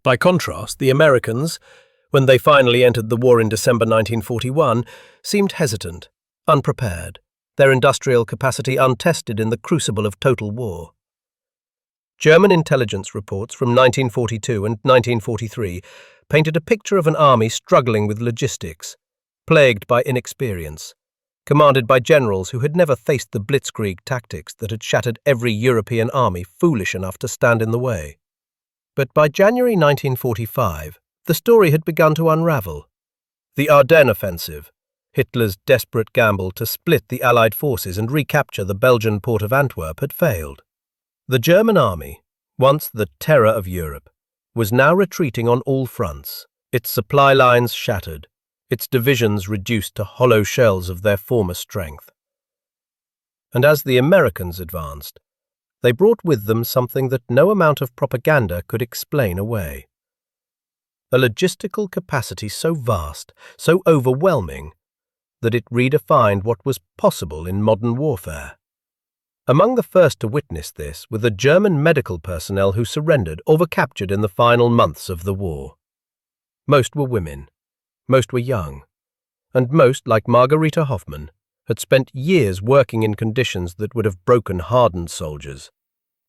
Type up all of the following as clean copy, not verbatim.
By contrast, the Americans, when they finally entered the war in December 1941, seemed hesitant, unprepared, their industrial capacity untested in the crucible of total war. German intelligence reports from 1942 and 1943 painted a picture of an army struggling with logistics, plagued by inexperience, commanded by generals who had never faced the blitzkrieg tactics that had shattered every European army foolish enough to stand in the way. But by January 1945, the story had begun to unravel. The Ardennes offensive, Hitler's desperate gamble to split the Allied forces and recapture the Belgian port of Antwerp, had failed. The German army, once the terror of Europe, was now retreating on all fronts, its supply lines shattered, its divisions reduced to hollow shells of their former strength. And as the Americans advanced, they brought with them something that no amount of propaganda could explain away. A logistical capacity so vast, so overwhelming, that it redefined what was possible in modern warfare. Among the first to witness this were the German medical personnel who surrendered or were captured in the final months of the war. Most were women, most were young, and most, like Margareta Hoffmann, had spent years working in conditions that would have broken hardened soldiers,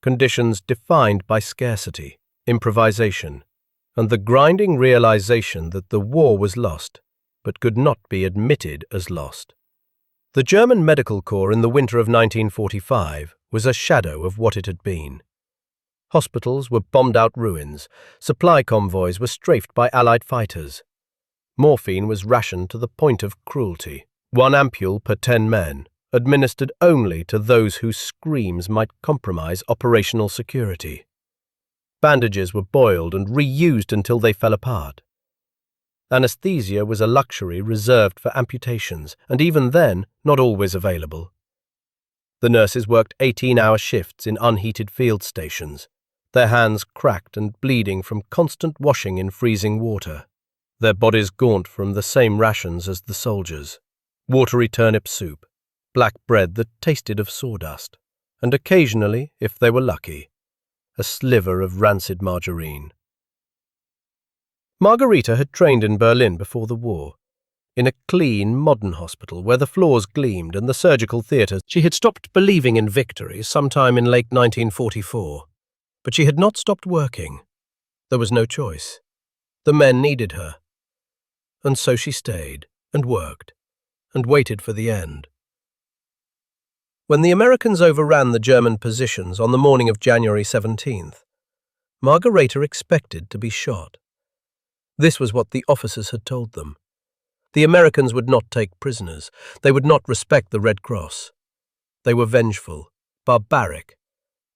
conditions defined by scarcity, improvisation, and the grinding realization that the war was lost, but could not be admitted as lost. The German Medical Corps in the winter of 1945 was a shadow of what it had been. Hospitals were bombed-out ruins, supply convoys were strafed by Allied fighters. Morphine was rationed to the point of cruelty, 1 ampule per 10 men, administered only to those whose screams might compromise operational security. Bandages were boiled and reused until they fell apart. Anesthesia was a luxury reserved for amputations, and even then, not always available. The nurses worked 18-hour shifts in unheated field stations, their hands cracked and bleeding from constant washing in freezing water, their bodies gaunt from the same rations as the soldiers, watery turnip soup, black bread that tasted of sawdust, and occasionally, if they were lucky, a sliver of rancid margarine. Margareta had trained in Berlin before the war, in a clean, modern hospital where the floors gleamed and the surgical theatre. She had stopped believing in victory sometime in late 1944, but she had not stopped working. There was no choice. The men needed her. And so she stayed, and worked, and waited for the end. When the Americans overran the German positions on the morning of January 17th, Margareta expected to be shot. This was what the officers had told them. The Americans would not take prisoners. They would not respect the Red Cross. They were vengeful, barbaric,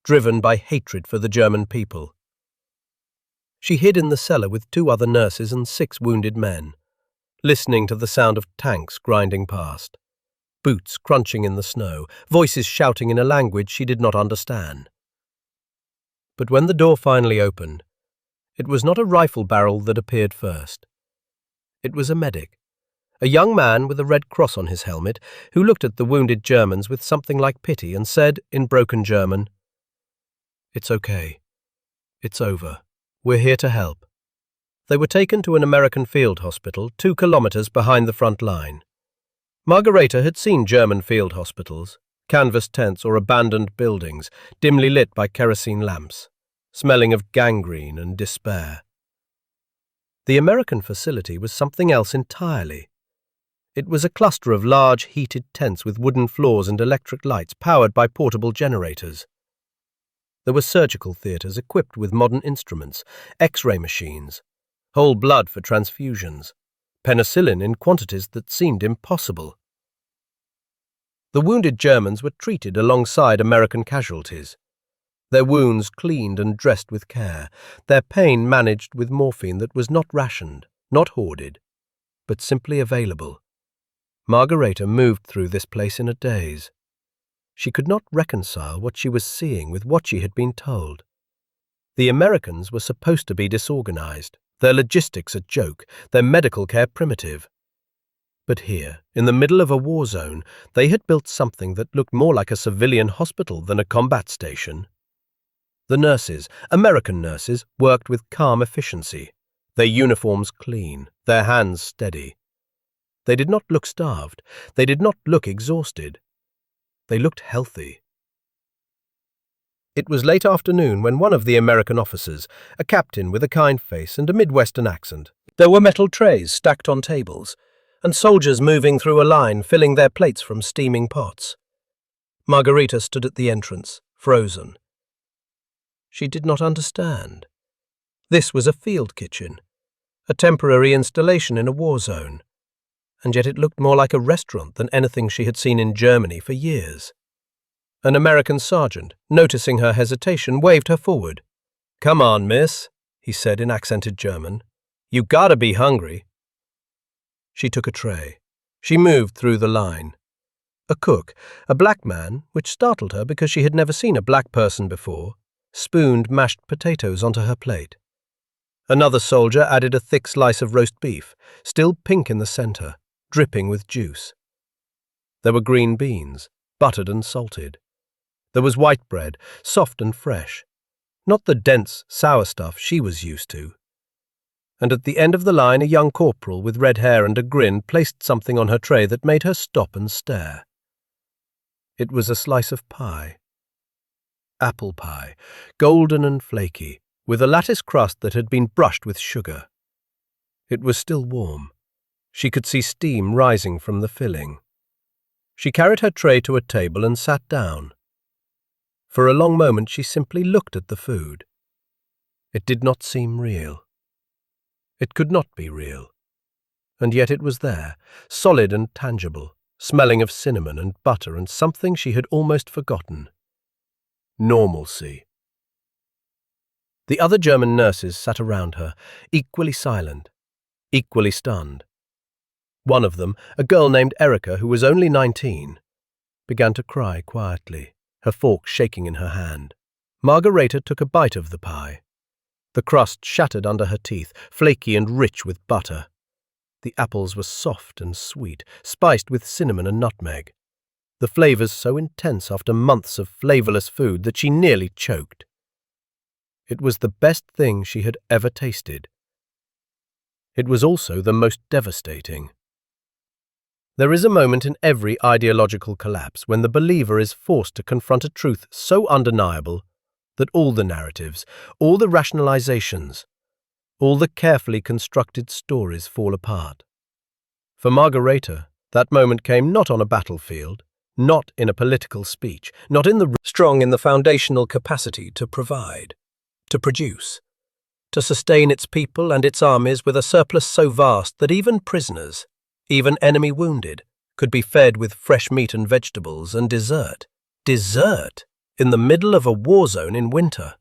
driven by hatred for the German people. She hid in the cellar with 2 other nurses and 6 wounded men, listening to the sound of tanks grinding past, boots crunching in the snow, voices shouting in a language she did not understand. But when the door finally opened, it was not a rifle barrel that appeared first. It was a medic, a young man with a Red Cross on his helmet, who looked at the wounded Germans with something like pity and said, in broken German, "It's okay. It's over. We're here to help." They were taken to an American field hospital 2 kilometers behind the front line. Margareta had seen German field hospitals, canvas tents or abandoned buildings, dimly lit by kerosene lamps, smelling of gangrene and despair. The American facility was something else entirely. It was a cluster of large heated tents with wooden floors and electric lights powered by portable generators. There were surgical theatres equipped with modern instruments, X-ray machines, whole blood for transfusions, penicillin in quantities that seemed impossible. The wounded Germans were treated alongside American casualties, their wounds cleaned and dressed with care, their pain managed with morphine that was not rationed, not hoarded, but simply available. Margareta moved through this place in a daze. She could not reconcile what she was seeing with what she had been told. The Americans were supposed to be disorganized, their logistics a joke, their medical care primitive. But here, in the middle of a war zone, they had built something that looked more like a civilian hospital than a combat station. The nurses, American nurses, worked with calm efficiency, their uniforms clean, their hands steady. They did not look starved. They did not look exhausted. They looked healthy. It was late afternoon when one of the American officers, a captain with a kind face and a Midwestern accent. There were metal trays stacked on tables, and soldiers moving through a line filling their plates from steaming pots. Margarita stood at the entrance, frozen. She did not understand. This was a field kitchen, a temporary installation in a war zone, and yet it looked more like a restaurant than anything she had seen in Germany for years. An American sergeant, noticing her hesitation, waved her forward. "Come on, miss," he said in accented German. "You gotta be hungry." She took a tray. She moved through the line. A cook, a black man, which startled her because she had never seen a black person before, spooned mashed potatoes onto her plate. Another soldier added a thick slice of roast beef, still pink in the center, dripping with juice. There were green beans, buttered and salted. There was white bread, soft and fresh, not the dense, sour stuff she was used to. And at the end of the line, a young corporal with red hair and a grin placed something on her tray that made her stop and stare. It was a slice of pie. Apple pie, golden and flaky, with a lattice crust that had been brushed with sugar. It was still warm. She could see steam rising from the filling. She carried her tray to a table and sat down. For a long moment she simply looked at the food. It did not seem real. It could not be real. And yet it was there, solid and tangible, smelling of cinnamon and butter and something she had almost forgotten. Normalcy. The other German nurses sat around her, equally silent, equally stunned. One of them, a girl named Erica, who was only 19, began to cry quietly, her fork shaking in her hand. Margarita took a bite of the pie. The crust shattered under her teeth, flaky and rich with butter. The apples were soft and sweet, spiced with cinnamon and nutmeg. The flavors so intense after months of flavorless food that she nearly choked. It was the best thing she had ever tasted. It was also the most devastating. There is a moment in every ideological collapse when the believer is forced to confront a truth so undeniable that all the narratives, all the rationalizations, all the carefully constructed stories fall apart. For Margarita, that moment came not on a battlefield, not in a political speech, not in the strong in the foundational capacity to provide, to produce, to sustain its people and its armies with a surplus so vast that even prisoners, even enemy wounded, could be fed with fresh meat and vegetables and dessert. Dessert! In the middle of a war zone in winter.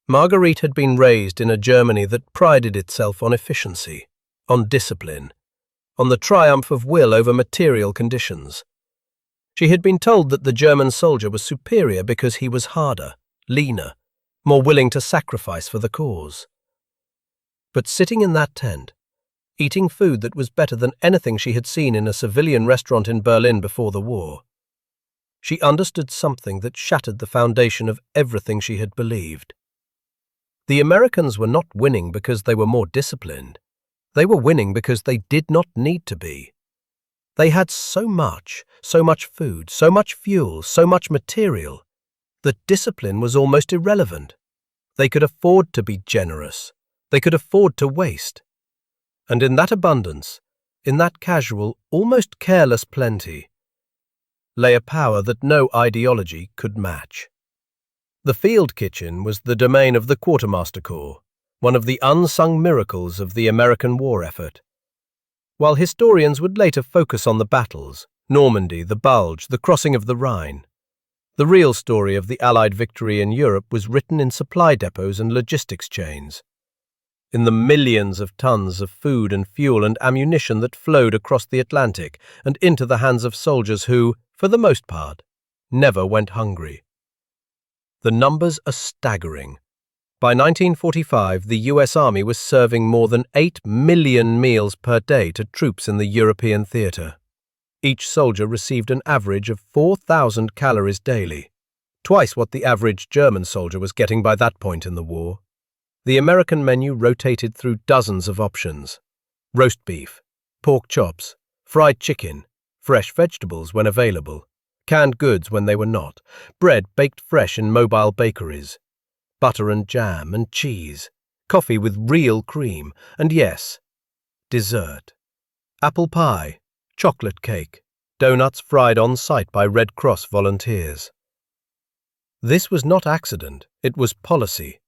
Marguerite had been raised in a Germany that prided itself on efficiency, on discipline, on the triumph of will over material conditions. She had been told that the German soldier was superior because he was harder, leaner, more willing to sacrifice for the cause. But sitting in that tent, eating food that was better than anything she had seen in a civilian restaurant in Berlin before the war, she understood something that shattered the foundation of everything she had believed. The Americans were not winning because they were more disciplined. They were winning because they did not need to be. They had so much food, so much fuel, so much material, that discipline was almost irrelevant. They could afford to be generous. They could afford to waste. And in that abundance, in that casual, almost careless plenty, lay a power that no ideology could match. The field kitchen was the domain of the Quartermaster Corps, one of the unsung miracles of the American war effort. While historians would later focus on the battles, Normandy, the Bulge, the crossing of the Rhine, the real story of the Allied victory in Europe was written in supply depots and logistics chains, in the millions of tons of food and fuel and ammunition that flowed across the Atlantic and into the hands of soldiers who, for the most part, never went hungry. The numbers are staggering. By 1945, the US Army was serving more than 8 million meals per day to troops in the European theater. Each soldier received an average of 4,000 calories daily. twice what the average German soldier was getting by that point in the war. The American menu rotated through dozens of options: roast beef, pork chops, fried chicken, fresh vegetables when available, canned goods when they were not, bread baked fresh in mobile bakeries, butter and jam and cheese, coffee with real cream, and yes, dessert. Apple pie, chocolate cake, donuts fried on site by Red Cross volunteers. This was not accident, it was policy.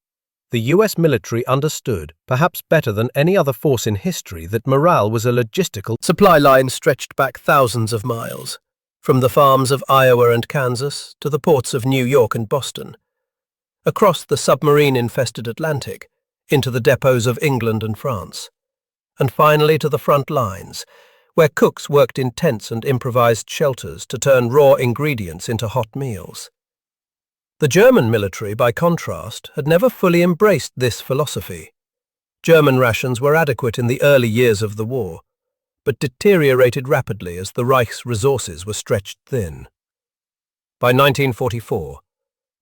The US military understood, perhaps better than any other force in history, that morale was a logistical supply line stretched back thousands of miles, from the farms of Iowa and Kansas to the ports of New York and Boston, across the submarine-infested Atlantic, into the depots of England and France, and finally to the front lines, where cooks worked in tents and improvised shelters to turn raw ingredients into hot meals. The German military, by contrast, had never fully embraced this philosophy. German rations were adequate in the early years of the war, but deteriorated rapidly as the Reich's resources were stretched thin. By 1944,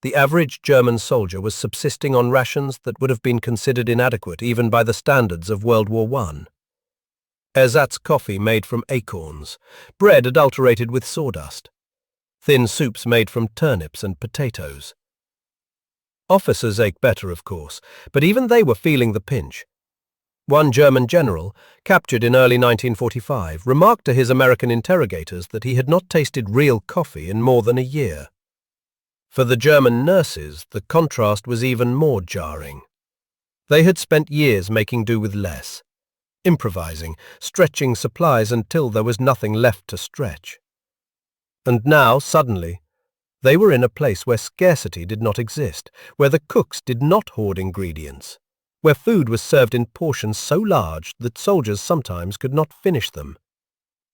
the average German soldier was subsisting on rations that would have been considered inadequate even by the standards of World War I. Ersatz coffee made from acorns, bread adulterated with sawdust, thin soups made from turnips and potatoes. Officers ate better, of course, but even they were feeling the pinch. One German general, captured in early 1945, remarked to his American interrogators that he had not tasted real coffee in more than a year. For the German nurses, the contrast was even more jarring. They had spent years making do with less, improvising, stretching supplies until there was nothing left to stretch. And now, suddenly, they were in a place where scarcity did not exist, where the cooks did not hoard ingredients, where food was served in portions so large that soldiers sometimes could not finish them,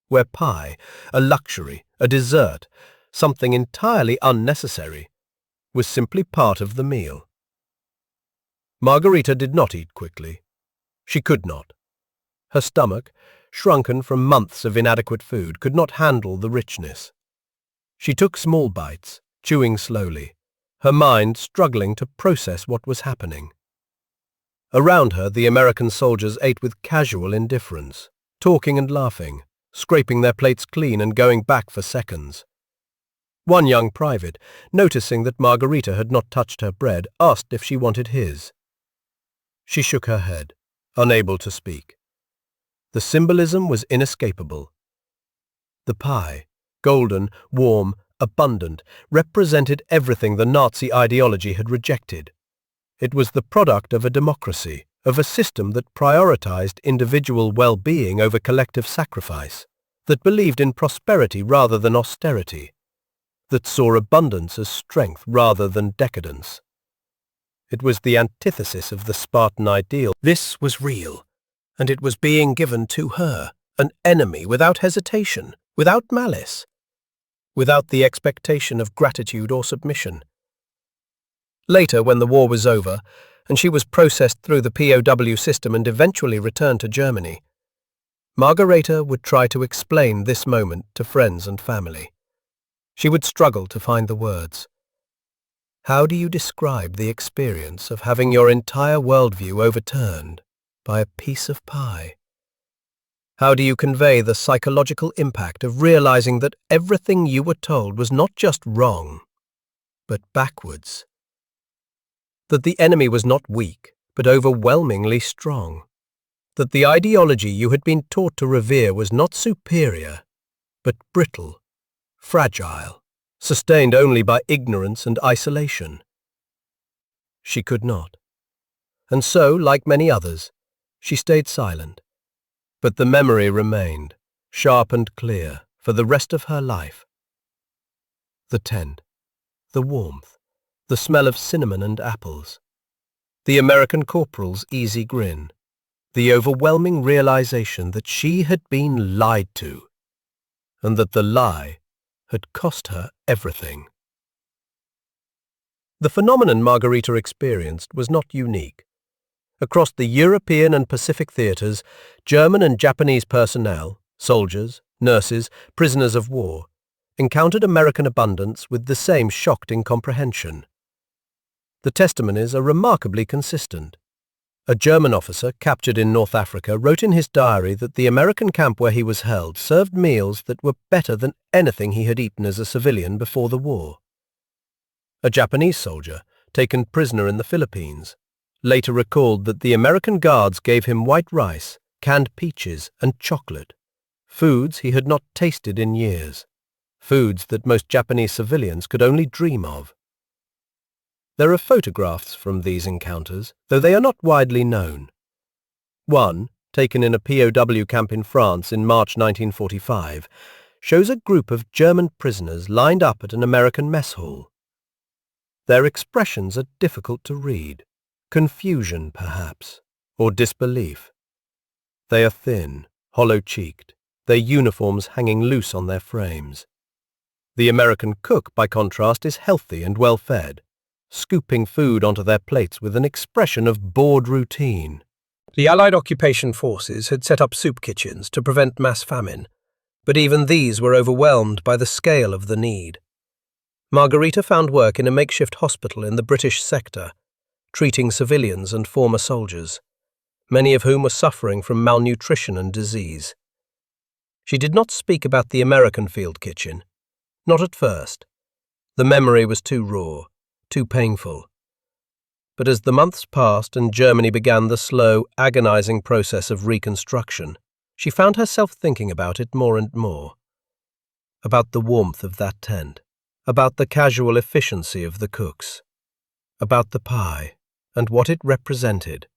where pie, a luxury, a dessert, something entirely unnecessary, was simply part of the meal. Margarita did not eat quickly. She could not. Her stomach, shrunken from months of inadequate food, could not handle the richness. She took small bites, chewing slowly, her mind struggling to process what was happening. Around her, the American soldiers ate with casual indifference, talking and laughing, scraping their plates clean and going back for seconds. One young private, noticing that Margarita had not touched her bread, asked if she wanted his. She shook her head, unable to speak. The symbolism was inescapable. The pie, golden, warm, abundant, represented everything the Nazi ideology had rejected. It was the product of a democracy, of a system that prioritized individual well-being over collective sacrifice, that believed in prosperity rather than austerity, that saw abundance as strength rather than decadence. It was the antithesis of the Spartan ideal. This was real, and it was being given to her, an enemy, without hesitation, without malice, without the expectation of gratitude or submission. Later, when the war was over, and she was processed through the POW system and eventually returned to Germany, Margareta would try to explain this moment to friends and family. She would struggle to find the words. How do you describe the experience of having your entire worldview overturned by a piece of pie? How do you convey the psychological impact of realizing that everything you were told was not just wrong, but backwards? That the enemy was not weak, but overwhelmingly strong. That the ideology you had been taught to revere was not superior, but brittle, fragile, sustained only by ignorance and isolation. She could not. And so, like many others, she stayed silent. But the memory remained, sharp and clear, for the rest of her life. The tent, the warmth, the smell of cinnamon and apples, the American corporal's easy grin, the overwhelming realization that she had been lied to, and that the lie had cost her everything. The phenomenon Margarita experienced was not unique. Across the European and Pacific theatres, German and Japanese personnel, soldiers, nurses, prisoners of war, encountered American abundance with the same shocked incomprehension. The testimonies are remarkably consistent. A German officer captured in North Africa wrote in his diary that the American camp where he was held served meals that were better than anything he had eaten as a civilian before the war. A Japanese soldier, taken prisoner in the Philippines, later recalled that the American guards gave him white rice, canned peaches, and chocolate, foods he had not tasted in years, foods that most Japanese civilians could only dream of. There are photographs from these encounters, though they are not widely known. One, taken in a POW camp in France in March 1945, shows a group of German prisoners lined up at an American mess hall. Their expressions are difficult to read, confusion perhaps, or disbelief. They are thin, hollow-cheeked, their uniforms hanging loose on their frames. The American cook, by contrast, is healthy and well-fed, scooping food onto their plates with an expression of bored routine. The Allied occupation forces had set up soup kitchens to prevent mass famine, but even these were overwhelmed by the scale of the need. Margarita found work in a makeshift hospital in the British sector, treating civilians and former soldiers, many of whom were suffering from malnutrition and disease. She did not speak about the American field kitchen, not at first. The memory was too raw, too painful. But as the months passed and Germany began the slow, agonizing process of reconstruction, she found herself thinking about it more and more. About the warmth of that tent, about the casual efficiency of the cooks, about the pie and what it represented.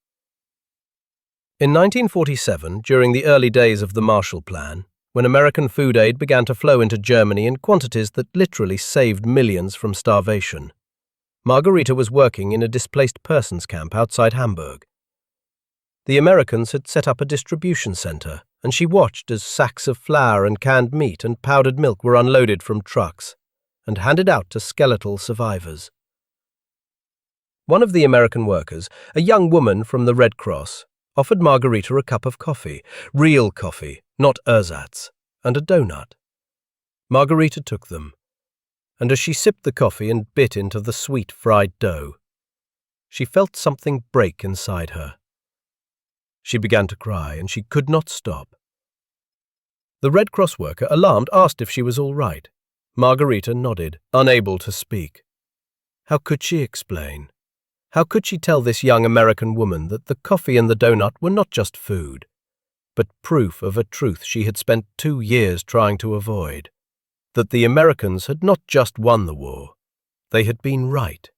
In 1947, during the early days of the Marshall Plan, when American food aid began to flow into Germany in quantities that literally saved millions from starvation, Margarita was working in a displaced persons camp outside Hamburg. The Americans had set up a distribution center, and she watched as sacks of flour and canned meat and powdered milk were unloaded from trucks and handed out to skeletal survivors. One of the American workers, a young woman from the Red Cross, offered Margarita a cup of coffee, real coffee, not ersatz, and a donut. Margarita took them, and as she sipped the coffee and bit into the sweet fried dough, she felt something break inside her. She began to cry, and she could not stop. The Red Cross worker, alarmed, asked if she was all right. Margarita nodded, unable to speak. How could she explain? How could she tell this young American woman that the coffee and the donut were not just food, but proof of a truth she had spent 2 years trying to avoid? That the Americans had not just won the war, they had been right.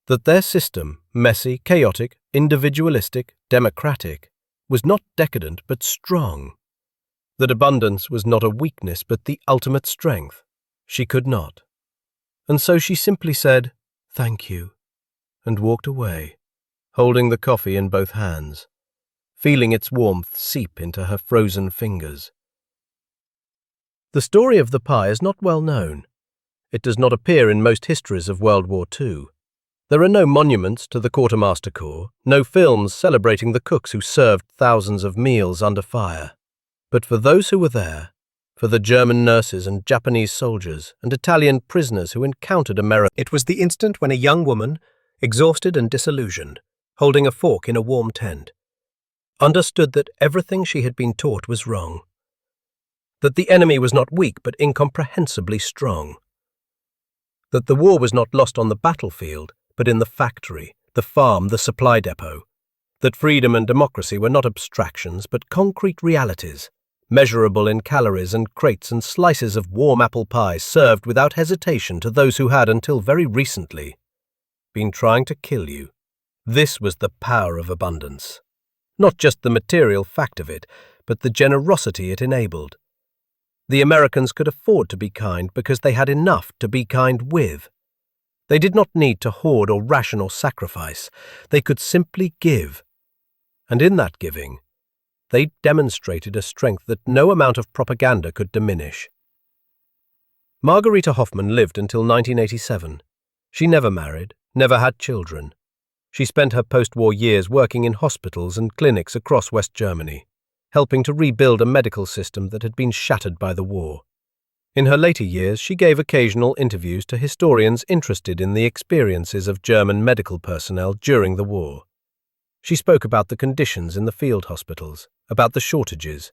That their system, messy, chaotic, individualistic, democratic, was not decadent but strong. That abundance was not a weakness but the ultimate strength. She could not. And so she simply said, "Thank you," and walked away, holding the coffee in both hands, feeling its warmth seep into her frozen fingers. The story of the pie is not well known. It does not appear in most histories of World War II. There are no monuments to the Quartermaster Corps, no films celebrating the cooks who served thousands of meals under fire. But for those who were there, for the German nurses and Japanese soldiers and Italian prisoners who encountered America, it was the instant when a young woman, exhausted and disillusioned, holding a fork in a warm tent, understood that everything she had been taught was wrong. That the enemy was not weak but incomprehensibly strong. That the war was not lost on the battlefield but in the factory, the farm, the supply depot. That freedom and democracy were not abstractions but concrete realities, measurable in calories and crates and slices of warm apple pie served without hesitation to those who had, until very recently, been trying to kill you. This was the power of abundance. Not just the material fact of it, but the generosity it enabled. The Americans could afford to be kind because they had enough to be kind with. They did not need to hoard or ration or sacrifice. They could simply give. And in that giving, they demonstrated a strength that no amount of propaganda could diminish. Margarita Hoffmann lived until 1987. She never married, never had children. She spent her post-war years working in hospitals and clinics across West Germany, helping to rebuild a medical system that had been shattered by the war. In her later years, she gave occasional interviews to historians interested in the experiences of German medical personnel during the war. She spoke about the conditions in the field hospitals, about the shortages,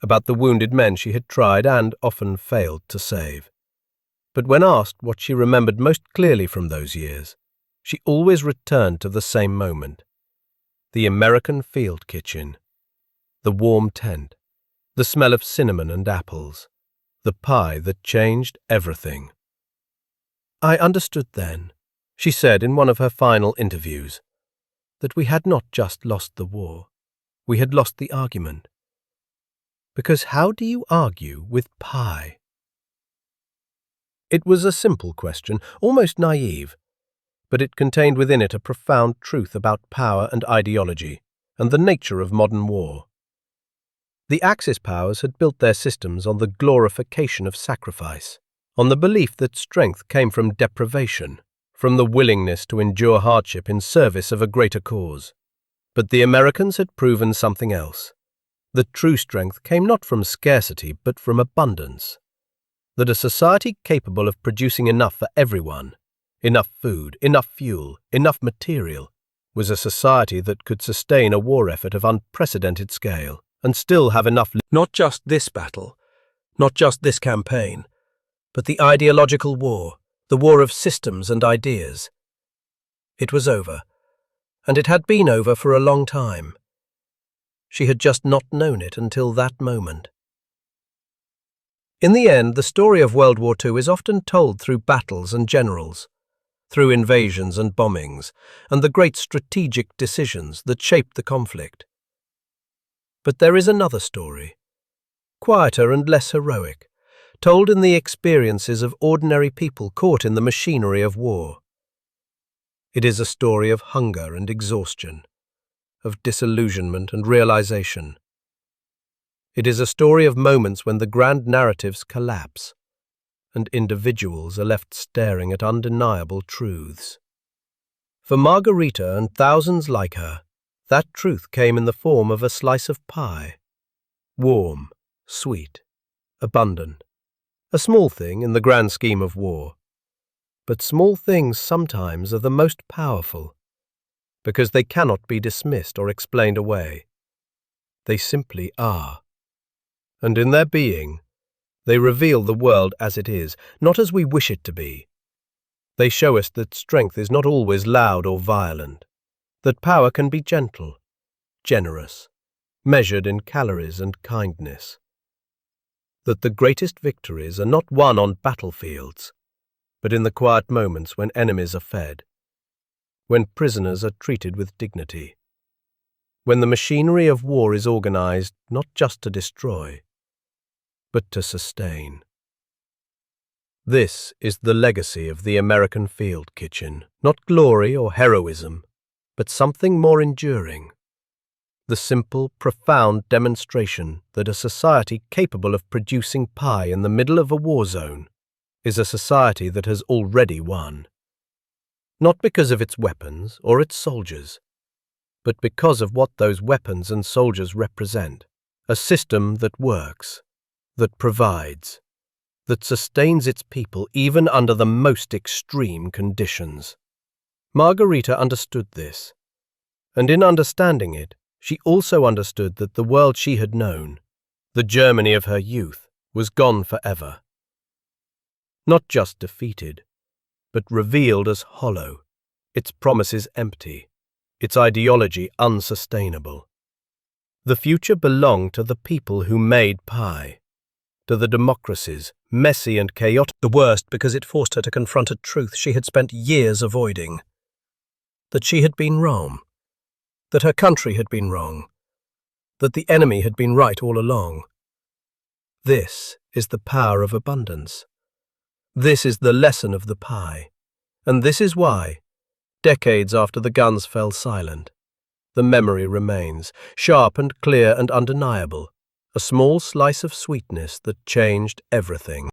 about the wounded men she had tried and often failed to save. But when asked what she remembered most clearly from those years, she always returned to the same moment: the American field kitchen, the warm tent, the smell of cinnamon and apples, the pie that changed everything. "I understood then," she said in one of her final interviews, "that we had not just lost the war, we had lost the argument. Because how do you argue with pie?" It was a simple question, almost naive, but it contained within it a profound truth about power and ideology, and the nature of modern war. The Axis powers had built their systems on the glorification of sacrifice, on the belief that strength came from deprivation, from the willingness to endure hardship in service of a greater cause. But the Americans had proven something else. That true strength came not from scarcity but from abundance. That a society capable of producing enough for everyone, enough food, enough fuel, enough material, was a society that could sustain a war effort of unprecedented scale and still have enough. Not just this battle, not just this campaign, but the ideological war, the war of systems and ideas. It was over, and it had been over for a long time. She had just not known it until that moment. In the end, the story of World War II is often told through battles and generals, through invasions and bombings, and the great strategic decisions that shaped the conflict. But there is another story, quieter and less heroic, told in the experiences of ordinary people caught in the machinery of war. It is a story of hunger and exhaustion, of disillusionment and realization. It is a story of moments when the grand narratives collapse, and individuals are left staring at undeniable truths. For Margarita and thousands like her, that truth came in the form of a slice of pie. Warm, sweet, abundant. A small thing in the grand scheme of war. But small things sometimes are the most powerful, because they cannot be dismissed or explained away. They simply are. And in their being, they reveal the world as it is, not as we wish it to be. They show us that strength is not always loud or violent, that power can be gentle, generous, measured in calories and kindness. That the greatest victories are not won on battlefields, but in the quiet moments when enemies are fed, when prisoners are treated with dignity, when the machinery of war is organized not just to destroy, but to sustain. This is the legacy of the American field kitchen, not glory or heroism, but something more enduring. The simple, profound demonstration that a society capable of producing pie in the middle of a war zone is a society that has already won. Not because of its weapons or its soldiers, but because of what those weapons and soldiers represent, a system that works, that provides, that sustains its people even under the most extreme conditions. Margarita understood this, and in understanding it, she also understood that the world she had known, the Germany of her youth, was gone forever. Not just defeated, but revealed as hollow, its promises empty, its ideology unsustainable. The future belonged to the people who made pie, to the democracies, messy and chaotic, the worst because it forced her to confront a truth she had spent years avoiding. That she had been wrong, that her country had been wrong, that the enemy had been right all along. This is the power of abundance. This is the lesson of the pie, and this is why, decades after the guns fell silent, the memory remains, sharp and clear and undeniable, a small slice of sweetness that changed everything.